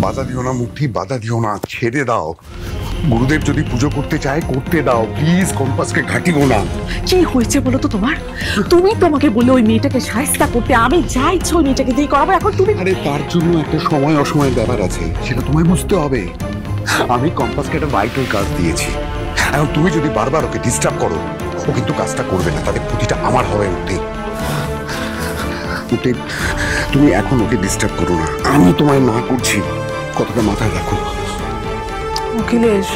বাধা দিও না মুক্তি, বাধা দিও না, ছেড়ে দাও। গুরুদেব যদি পুজো করতে চায় করতে দাও, প্লিজ কম্পাসকে ঘাটিও না। কি হয়েছে বলো তো তোমার? তুমি তোমাকে বলে ওই মেয়েটাকে শায়েস্তা করতে, আমি যা ইচ্ছে ওই মেয়েটাকে দিয়ে করাবো, এখন তুমি। আরে তার জন্য একটা সময় অসময়ের ব্যাপার আছে, সেটা তোমায় বুঝতে হবে। আমি কম্পাসকে একটা ভাইটাল কাজ দিয়েছি, এখন তুমি যদি বারবার ওকে ডিস্টার্ব করো, ও কিন্তু কাজটা করবে না, তাদের ক্ষতিটা আমার হবে। মুক্তি, তুমি এখন ওকে ডিস্টার্ব করো না, আমি তোমায় না করছি, কথাটা মাথায় রাখো। অখিলেশ,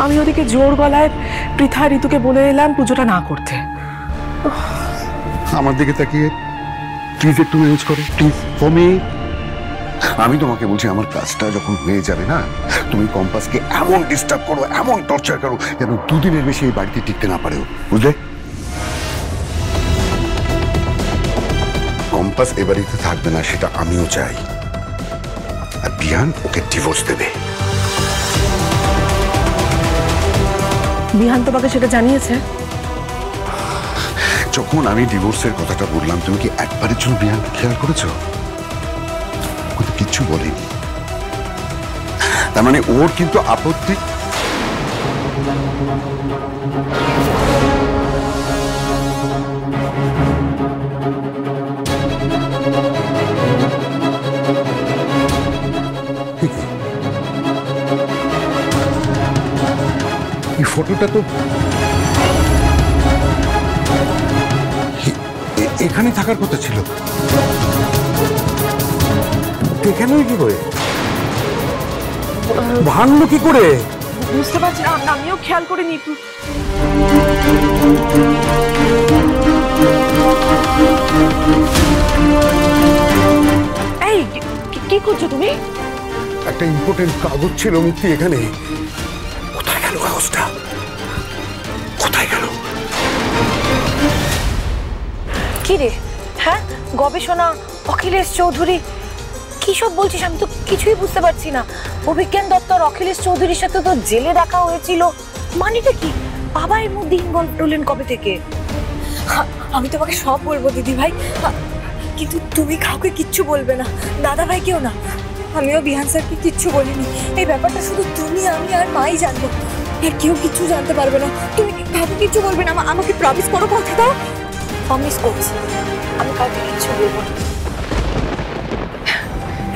আমি ওদিকে জোর গলায় পৃথা ঋতুকে বলে এলাম পুজোটা না করতে। আমার দিকে তাকিয়ে প্লিজ একটু ম্যানেজ করো, প্লিজ ফর মি। আমি তোমাকে বলছি, আমার কাজটা যখন হয়ে যাবে না, তুমি কম্পাসকে এমন ডিস্টার্ব করো, এমন টর্চার করো, যেন দুদিনের বেশি এই বাড়িতে টিকতে না পারেও, বুঝলে? কম্পাস এ বাড়িতে থাকবে না, সেটা আমিও চাই। আর বিহান ওকে ডিভোর্স দেবে। বিহান তোমাকে সেটা জানিয়েছে? যখন আমি ডিভোর্সের কথাটা বললাম, তুমি কি একবারের জন্য বিহানকে খেয়াল করেছো? কিচ্ছু বলেনি। তার মানে ওর কিন্তু আপত্তি। এই ফটোটা তো এখানে থাকার কথা ছিল, এখানেই কি করে ভাঙলো? কি করে বুঝতে পারছি না, আমিও খেয়াল করে নি। এই কি করছো তুমি? একটা ইম্পর্টেন্ট কাগজ ছিল মুক্তি এখানে, কোথায় গেল কাগজটা? কোথায় গেল? কি রে? হ্যাঁ, গবেষণা, অখিলেশ চৌধুরী, কি সব বলছিস? আমি তো কিছুই বুঝতে পারছি না। অভিজ্ঞান দত্ত আর অখিলেশ চৌধুরীর সাথে তো জেলে দেখা হয়েছিল, মানেটা কি? বাবা এর মধ্যে ইনভলভ হলেন কবে থেকে? আমি তোমাকে সব বলবো দিদি ভাই, কিন্তু তুমি কাউকে কিচ্ছু বলবে না, দাদা ভাই কেউ না। আমিও বিহান স্যারকে কিচ্ছু বলিনি, এই ব্যাপারটা শুধু তুমি, আমি আর মাই জানবো, আর কেউ কিচ্ছু জানতে পারবে না। তুমি কাউকে কিচ্ছু বলবে না, আমাকে প্রমিস করো, কথা দাও। প্রমিস করছি, আমি কাউকে কিচ্ছু বলবো না।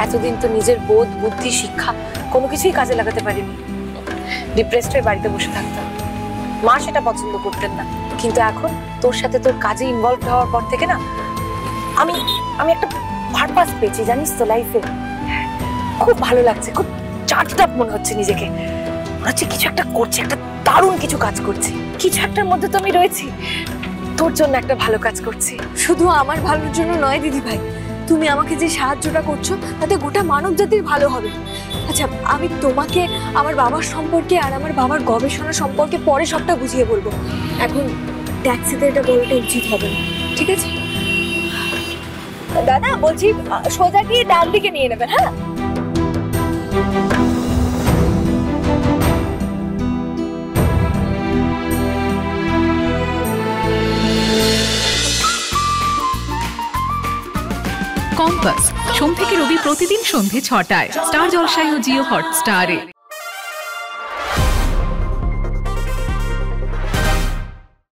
এতদিন তো নিজের বোধ, বুদ্ধি, শিক্ষা কোনো কিছুই কাজে লাগাতে পারিনি। ডিপ্রেসড হয়ে বাড়িতে বসে থাকতাম, মা সেটা পছন্দ করতেন না। কিন্তু এখন তোর সাথে তোর কাজে ইনভলভ হওয়ার পর থেকে না, আমি একটা পারপাস পেয়েছি, জানিস তো লাইফে। খুব ভালো লাগছে, খুব চার্জড আপ মনে হচ্ছে নিজেকে। মনে হচ্ছে কিছু একটা করছি, একটা দারুণ কিছু কাজ করছি। কিছু একটার মধ্যে তো আমি রয়েছি, তোর জন্য একটা ভালো কাজ করছি। শুধু আমার ভালোর জন্য নয় দিদি ভাই, তুমি আমাকে যে সাহায্যটা করছো তাতে গোটা মানব জাতির ভালো হবে। আচ্ছা, আমি তোমাকে আমার বাবার সম্পর্কে আর আমার বাবার গবেষণা সম্পর্কে পরে সবটা বুঝিয়ে বলবো। এখন ট্যাক্সিতে এটা বলাটা উচিত হবে না, ঠিক আছে? দাদা বলছি, সোজা গিয়ে ডান দিকে নিয়ে নেবেন। হ্যাঁ, কম্পাস সোম থেকে রবি প্রতিদিন সন্ধে ৬টায় স্টার জলসায় ও জিও হটস্টারে।